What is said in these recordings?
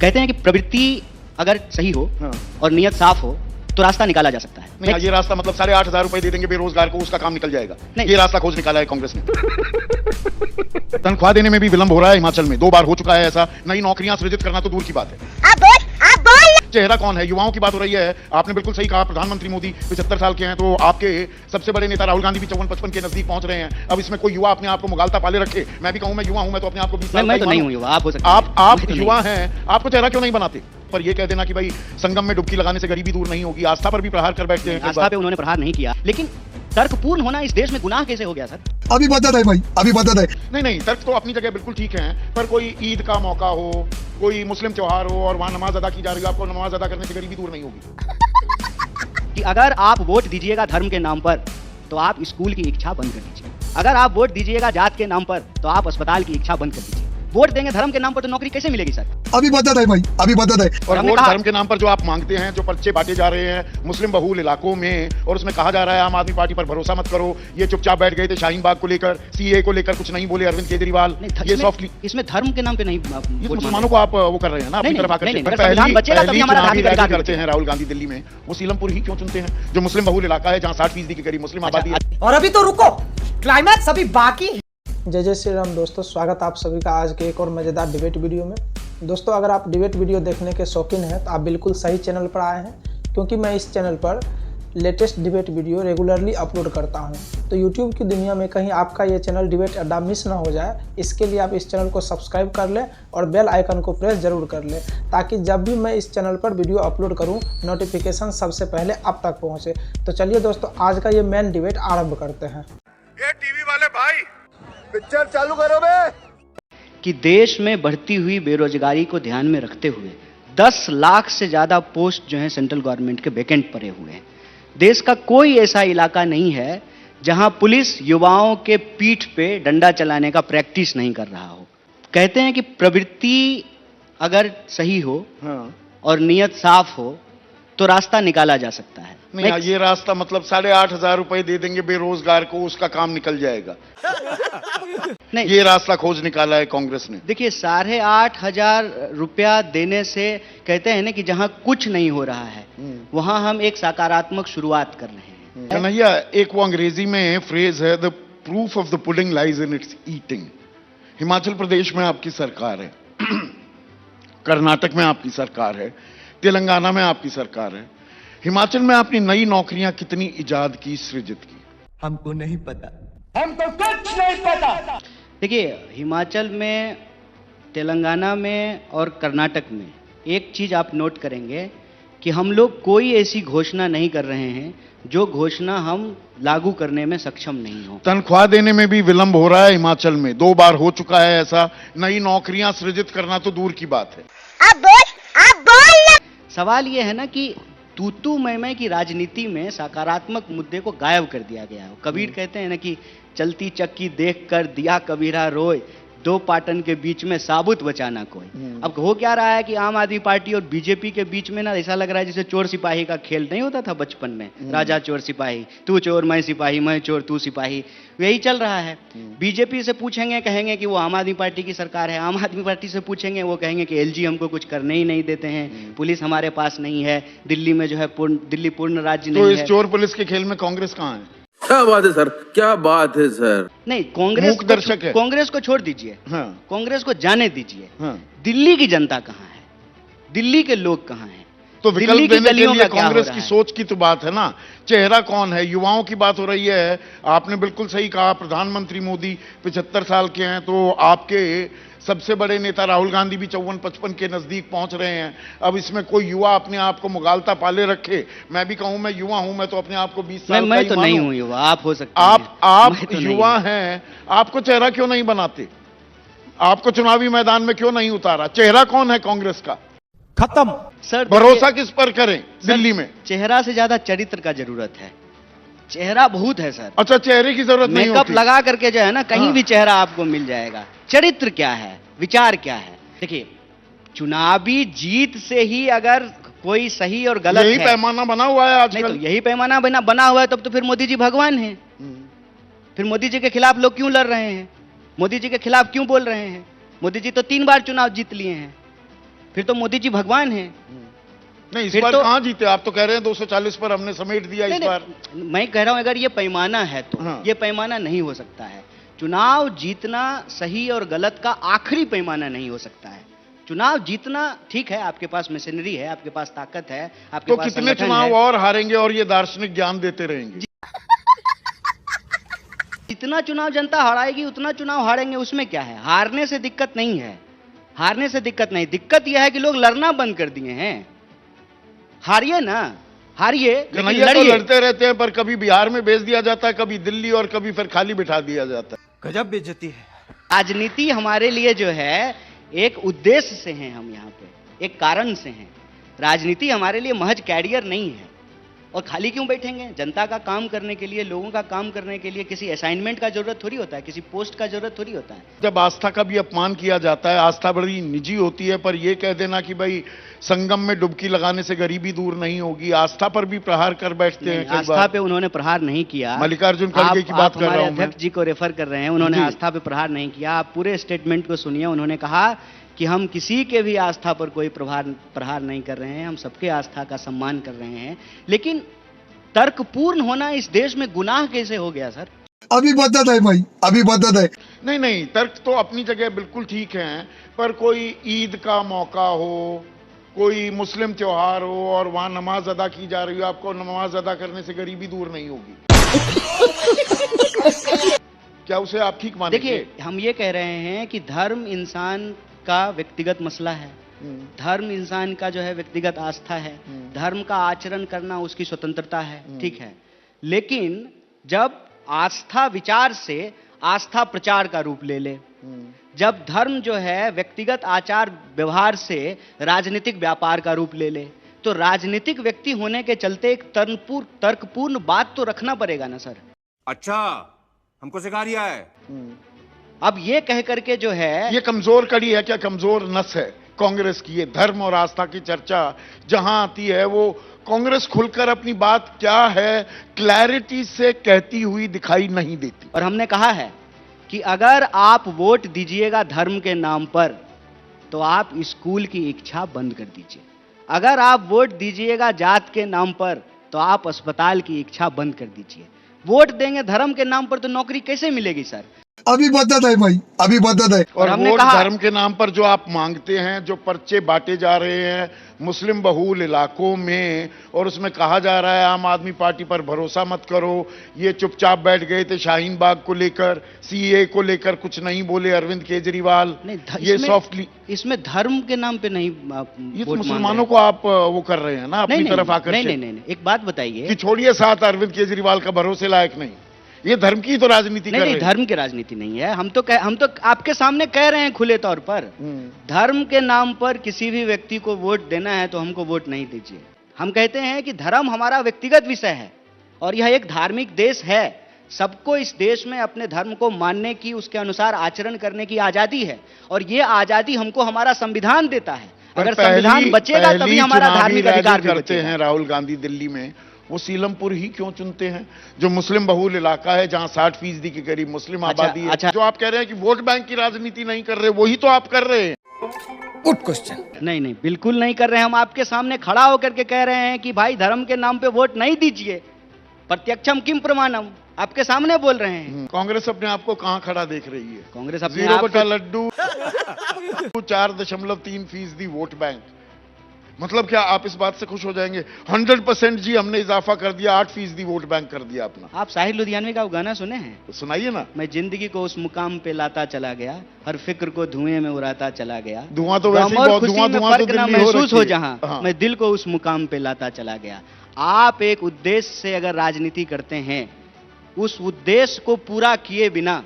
कहते हैं कि प्रवृत्ति अगर सही हो हाँ। और नियत साफ हो तो रास्ता निकाला जा सकता है। नहीं, ये रास्ता मतलब 8,500 रुपए दे देंगे बेरोजगार को, उसका काम निकल जाएगा। नहीं। ये रास्ता खोज निकाला है कांग्रेस ने। तनख्वाह देने में भी विलंब हो रहा है हिमाचल में, 2 बार हो चुका है ऐसा। नई नौकरियां सृजित करना तो दूर की बात है। चेहरा कौन है? युवाओं की बात हो रही है। आपने बिल्कुल सही कहा, प्रधानमंत्री मोदी 75 साल के हैं, तो आपके सबसे बड़े नेता राहुल गांधी भी 54-55 के नजदीक पहुंच रहे हैं। अब इसमें कोई युवा अपने आप को मुगालता पाले रखे। मैं भी कहूं मैं युवा हूं, मैं तो अपने आप को 20 साल मैं तो नहीं हूं युवा, आप हो सकते हैं। आप युवा हैं, आपको चेहरा क्यों नहीं बनाते? पर ये कह देना कि भाई संगम में डुबकी लगाने से गरीबी दूर नहीं होगी, आस्था पर भी प्रहार कर बैठते हैं। आस्था पे उन्होंने प्रहार नहीं किया, लेकिन तर्कपूर्ण होना इस देश में गुनाह कैसे हो गया सर? अभी बता दे भाई, अभी बता दे। नहीं, तर्क तो अपनी जगह बिल्कुल ठीक है, पर कोई ईद का मौका हो, कोई मुस्लिम त्योहार हो और वहां नमाज अदा की जा रही है, आपको नमाज अदा करने से गरीबी दूर नहीं होगी। कि अगर आप वोट दीजिएगा धर्म के नाम पर तो आप स्कूल की इच्छा बंद कर दीजिए। अगर आप वोट दीजिएगा जात के नाम पर तो आप अस्पताल की इच्छा बंद कर दीजिए। वोट देंगे धर्म के नाम पर तो नौकरी कैसे मिलेगी सर? अभी बता दे भाई, अभी बता दे। और वोट धर्म के नाम पर जो आप मांगते हैं, जो पर्चे बांटे जा रहे हैं मुस्लिम बहुल इलाकों में, और उसमें कहा जा रहा है आम आदमी पार्टी पर भरोसा मत करो, ये चुपचाप बैठ गए थे शाहीन बाग को लेकर, सीए को लेकर कुछ नहीं बोले अरविंद केजरीवाल। ये सॉफ्टली इसमें धर्म के नाम पे नहीं ये मुसलमानों को आप वो कर रहे हैं ना अपनी तरफ आकर। पहली करते हैं राहुल गांधी दिल्ली में, वो सीलमपुर ही क्यों चुनते हैं जो मुस्लिम बहुल इलाका है, जहां 60% के करीब मुस्लिम आबादी है। और अभी तो रुको, क्लाइमैक्स अभी बाकी है। जय श्री राम दोस्तों, स्वागत आप सभी का आज के एक और मज़ेदार डिबेट वीडियो में। दोस्तों, अगर आप डिबेट वीडियो देखने के शौकीन हैं तो आप बिल्कुल सही चैनल पर आए हैं, क्योंकि मैं इस चैनल पर latest debate video regularly upload करता हूं। तो यूट्यूब की दुनिया में कहीं आपका ये चैनल डिबेट अड्डा मिस ना हो जाए, इसके लिए आप इस चैनल को सब्सक्राइब कर लें और बेल आइकन को प्रेस जरूर कर लें, ताकि जब भी मैं इस चैनल पर वीडियो अपलोड करूं नोटिफिकेशन सबसे पहले आप तक पहुँचे। तो चलिए दोस्तों, आज का ये मेन डिबेट आरम्भ करते हैं। ये टीवी वाले भाई पिक्चर चालू करो बे। कि देश में बढ़ती हुई बेरोजगारी को ध्यान में रखते हुए 10 लाख से ज्यादा पोस्ट जो है सेंट्रल गवर्नमेंट के वैकेंट पड़े हुए हैं। देश का कोई ऐसा इलाका नहीं है जहां पुलिस युवाओं के पीठ पे डंडा चलाने का प्रैक्टिस नहीं कर रहा हो। कहते हैं कि प्रवृत्ति अगर सही हो हाँ। और नियत साफ हो तो रास्ता निकाला जा सकता है। नहीं, ये रास्ता मतलब 8,500 रुपए दे देंगे बेरोजगार को, उसका काम निकल जाएगा। नहीं, ये रास्ता खोज निकाला है कांग्रेस ने। देखिए 8,500 रुपया देने से कहते हैं ना कि जहां कुछ नहीं हो रहा है वहां हम एक सकारात्मक शुरुआत कर रहे हैं। कन्हैया, एक वो अंग्रेजी में फ्रेज है, the proof of the pudding lies in its eating. Himachal Pradesh में आपकी सरकार है, कर्नाटक में आपकी सरकार है, तेलंगाना में आपकी सरकार है। हिमाचल में आपने नई नौकरियां कितनी इजाद की, सृजित की? हमको नहीं पता, हमको कुछ नहीं पता। देखिए हिमाचल में, तेलंगाना में और कर्नाटक में एक चीज आप नोट करेंगे कि हम लोग कोई ऐसी घोषणा नहीं कर रहे हैं जो घोषणा हम लागू करने में सक्षम नहीं हो। तनख्वाह देने में भी विलंब हो रहा है हिमाचल में, 2 बार हो चुका है ऐसा। नई नौकरियां सृजित करना तो दूर की बात है। अब बोल। सवाल यह है ना कि तू मैं की राजनीति में सकारात्मक मुद्दे को गायब कर दिया गया है। कबीर कहते हैं ना कि चलती चक्की देखकर दिया कबीरा रोए, 2 पाटन के बीच में साबुत बचाना कोई। अब हो क्या रहा है कि आम आदमी पार्टी और बीजेपी के बीच में ना ऐसा लग रहा है जैसे चोर सिपाही का खेल नहीं होता था बचपन में, राजा चोर सिपाही, तू चोर मैं सिपाही, मैं चोर तू सिपाही, यही चल रहा है। बीजेपी से पूछेंगे कहेंगे कि वो आम आदमी पार्टी की सरकार है, आम आदमी पार्टी से पूछेंगे वो कहेंगे कि एलजी हमको कुछ करने ही नहीं देते हैं, पुलिस हमारे पास नहीं है, दिल्ली में जो है दिल्ली पूर्ण राज्य तो नहीं इस है। चोर पुलिस के खेल में कांग्रेस कहां है? क्या बात है सर, क्या बात है सर। नहीं, मूकदर्शक है। कांग्रेस को छोड़ दीजिए, हाँ। कांग्रेस को जाने दीजिए। हाँ। दिल्ली की जनता कहाँ है, दिल्ली के लोग कहाँ हैं? तो दिल्ली विकल्प की देने के गलियों लिए का क्या हो कांग्रेस रहा की है? सोच की तो बात है ना। चेहरा कौन है? युवाओं की बात हो रही है। आपने बिल्कुल सही कहा, प्रधानमंत्री मोदी 75 साल के हैं, तो आपके सबसे बड़े नेता राहुल गांधी भी 54-55 के नजदीक पहुंच रहे हैं। अब इसमें कोई युवा अपने आप को मुगालता पाले रखे। मैं भी कहूं मैं युवा हूं, मैं तो अपने आप को 20 साल मैं का तो ही नहीं मानूं। हूं युवा, आप हो सकते हैं। आप मैं तो नहीं युवा हूं। हैं, आपको चेहरा क्यों नहीं बनाते? आपको चुनावी मैदान में क्यों नहीं उतारा? चेहरा कौन है कांग्रेस का? खत्म। सर भरोसा किस पर करें दिल्ली में? चेहरा से ज्यादा चरित्र का जरूरत है। चेहरा बहुत है सर, अच्छा, चेहरे की जरूरत नहीं मेकअप होती। लगा करके जो है ना कहीं हाँ। भी चेहरा आपको मिल जाएगा। चरित्र क्या है, विचार क्या है? देखिए चुनावी जीत से ही अगर कोई सही और गलत यही है, पैमाना बना हुआ है नहीं आजकल। तो यही पैमाना बना हुआ है, तब तो फिर मोदी जी भगवान हैं। फिर मोदी जी के खिलाफ लोग क्यों लड़ रहे हैं, मोदी जी के खिलाफ क्यों बोल रहे हैं? मोदी जी तो 3 बार चुनाव जीत लिए हैं, फिर तो मोदी जी भगवान हैं। नहीं, इस फिर बार तो- कहां जीते? आप तो कह रहे हैं 240 पर हमने समेट दिया इस नहीं, बार। नहीं, मैं कह रहा हूं अगर ये पैमाना है तो हाँ। ये पैमाना नहीं हो सकता है। चुनाव जीतना सही और गलत का आखिरी पैमाना नहीं हो सकता है। चुनाव जीतना ठीक है, आपके पास मशीनरी है, आपके पास ताकत है, आपके तो पास कितने संगठन चुनाव है। और हारेंगे और ये दार्शनिक ज्ञान देते रहेंगे? जितना चुनाव जनता हारेगी उतना चुनाव हारेंगे, उसमें क्या है? हारने से दिक्कत नहीं है, हारने से दिक्कत नहीं, दिक्कत यह है कि लोग लड़ना बंद कर दिए हैं। हारिए ना, हारिए लेकिन कन्हैया तो लड़िए। लड़ते रहते हैं, पर कभी बिहार में भेज दिया जाता है, कभी दिल्ली, और कभी फिर खाली बिठा दिया जाता है। गजब बेइज्जती है। राजनीति हमारे लिए जो है एक उद्देश्य से हैं, हम यहाँ पे एक कारण से हैं। राजनीति हमारे लिए महज कैरियर नहीं है। और खाली क्यों बैठेंगे? जनता का काम करने के लिए, लोगों का काम करने के लिए किसी असाइनमेंट का जरूरत थोड़ी होता है, किसी पोस्ट का जरूरत थोड़ी होता है। जब आस्था का भी अपमान किया जाता है, आस्था बड़ी निजी होती है, पर यह कह देना कि भाई संगम में डुबकी लगाने से गरीबी दूर नहीं होगी, आस्था पर भी प्रहार कर बैठते हैं कई आस्था बार। पे उन्होंने प्रहार नहीं किया। मल्लिकार्जुन खड़गे की बात कर रहा हूं मैं। अध्यक्ष जी को रेफर कर रहे हैं, उन्होंने जी। आस्था पे प्रहार नहीं किया। आप पूरे स्टेटमेंट को सुनिए। उन्होंने कहा कि हम किसी के भी आस्था पर कोई प्रहार नहीं कर रहे हैं, हम सबके आस्था का सम्मान कर रहे हैं। लेकिन तर्कपूर्ण होना इस देश में गुनाह कैसे हो गया सर? अभी बदत है भाई, अभी बदत है। नहीं नहीं, तर्क तो अपनी जगह बिल्कुल ठीक है, पर कोई ईद का मौका हो, कोई मुस्लिम त्योहार हो और वहां नमाज अदा की जा रही हो, आपको नमाज अदा करने से गरीबी दूर नहीं होगी? क्या उसे आप ठीक मानेंगे? देखिए, हम ये कह रहे हैं कि धर्म इंसान का व्यक्तिगत मसला है, धर्म इंसान का जो है व्यक्तिगत आस्था है, धर्म का आचरण करना उसकी स्वतंत्रता है, ठीक है। लेकिन जब आस्था विचार से आस्था प्रचार का रूप ले ले, जब धर्म जो है व्यक्तिगत आचार व्यवहार से राजनीतिक व्यापार का रूप ले ले, तो राजनीतिक व्यक्ति होने के चलते एक तर्कपूर्ण बात तो रखना पड़ेगा ना सर। अच्छा, हमको सिखा रिया है। अब ये कह करके जो है ये कमजोर कड़ी है क्या, कमजोर नस है कांग्रेस की? ये धर्म और आस्था की चर्चा जहां आती है, वो कांग्रेस खुलकर अपनी बात क्या है क्लैरिटी से कहती हुई दिखाई नहीं देती। और हमने कहा है कि अगर आप वोट दीजिएगा धर्म के नाम पर, तो आप स्कूल की इच्छा बंद कर दीजिए। अगर आप वोट दीजिएगा जात के नाम पर, तो आप अस्पताल की इच्छा बंद कर दीजिए। वोट देंगे धर्म के नाम पर तो नौकरी कैसे मिलेगी सर? अभी बदत है भाई, अभी बदत है। और हमने वोट कहा- धर्म के नाम पर जो आप मांगते हैं, जो पर्चे बांटे जा रहे हैं मुस्लिम बहुल इलाकों में, और उसमें कहा जा रहा है आम आदमी पार्टी पर भरोसा मत करो, ये चुपचाप बैठ गए थे शाहीन बाग को लेकर, सीए को लेकर कुछ नहीं बोले अरविंद केजरीवाल, नहीं, ये इसमें- सॉफ्टली। इसमें धर्म के नाम पे नहीं आप ये तो वोट मांग मुसलमानों रहे को आप वो कर रहे हैं ना हैं। अपनी नहीं, तरफ नहीं, आकर नहीं, के, नहीं, नहीं, एक बात बताइए। कि छोड़िए साथ अरविंद केजरीवाल का भरोसे लायक नहीं, ये धर्म की तो राजनीति नहीं कर नहीं, रहे हैं। धर्म की राजनीति नहीं है। हम तो आपके सामने कह रहे हैं खुले तौर पर, धर्म के नाम पर किसी भी व्यक्ति को वोट देना है तो हमको वोट नहीं दीजिए। हम कहते हैं कि धर्म हमारा व्यक्तिगत विषय है और यह एक धार्मिक देश है। सबको इस देश में अपने धर्म को मानने की, उसके अनुसार आचरण करने की आजादी है, और ये आजादी हमको हमारा संविधान देता है। अगर संविधान बचेगा तभी हमारा धार्मिक अधिकार भी करते बचेगा। हैं राहुल गांधी दिल्ली में, वो सीलमपुर ही क्यों चुनते हैं, जो मुस्लिम बहुल इलाका है, जहां 60% के करीब मुस्लिम आबादी है। अच्छा। जो आप कह रहे हैं कि वोट बैंक की राजनीति नहीं कर रहे, वही तो आप कर रहे हैं। Good question. नहीं नहीं, बिल्कुल नहीं कर रहे हैं। हम आपके सामने खड़ा होकर के कह रहे हैं कि भाई धर्म के नाम पे वोट नहीं दीजिए। प्रत्यक्षम किम प्रमाणम, आपके सामने बोल रहे हैं। कांग्रेस अपने आप को कहां खड़ा देख रही है? कांग्रेस अपने 0 आप बटा को- लड्डू 4.3% वोट बैंक। मतलब क्या आप इस बात से खुश हो जाएंगे? 100% जी हमने इजाफा कर दिया, 8% वोट बैंक कर दिया अपना। आप साहिर लुधियानवी का वो गाना सुने हैं? तो सुनाइए ना। मैं जिंदगी को उस मुकाम पे लाता चला गया, हर फिक्र को धुएं में उड़ाता चला गया। धुआं तो वैसे ही गम और बहुत खुशी धुआं में धुआं तो फर्क ना दिल्ली हो महसूस रखी हो है। जहां, हाँ। मैं दिल को उस मुकाम पे लाता चला गया। आप एक उद्देश्य से अगर राजनीति करते हैं, उस उद्देश्य को पूरा किए बिना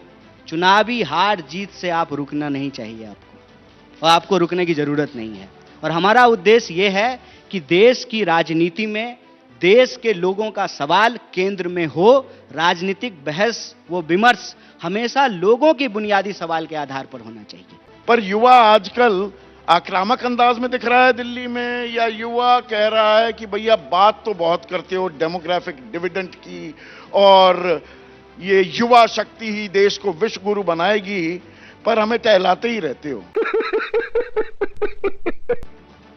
चुनावी हार जीत से आप रुकना नहीं चाहिए आपको, और आपको रुकने की जरूरत नहीं है। और हमारा उद्देश्य यह है कि देश की राजनीति में देश के लोगों का सवाल केंद्र में हो। राजनीतिक बहस वो विमर्श हमेशा लोगों के बुनियादी सवाल के आधार पर होना चाहिए। पर युवा आजकल आक्रामक अंदाज में दिख रहा है दिल्ली में, या युवा कह रहा है कि भैया बात तो बहुत करते हो डेमोग्राफिक डिविडेंड की, और ये युवा शक्ति ही देश को विश्व गुरु बनाएगी, पर हमें टहलाते ही रहते हो।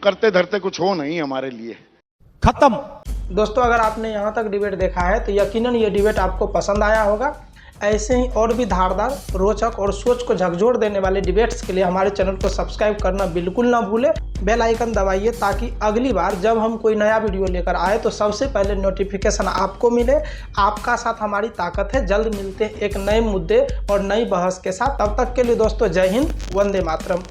करते धरते कुछ हो नहीं हमारे लिए। खत्म। दोस्तों अगर आपने यहाँ तक डिबेट देखा है तो यकीनन ये डिबेट आपको पसंद आया होगा। ऐसे ही और भी धारदार, रोचक और सोच को झकझोर देने वाले डिबेट्स के लिए हमारे चैनल को सब्सक्राइब करना बिल्कुल ना भूलें। बेल आइकन दबाइए ताकि अगली बार जब हम कोई नया वीडियो लेकर आए तो सबसे पहले नोटिफिकेशन आपको मिले। आपका साथ हमारी ताकत है। जल्द मिलते हैं एक नए मुद्दे और नई बहस के साथ। तब तक के लिए दोस्तों जय हिंद, वंदे मातरम।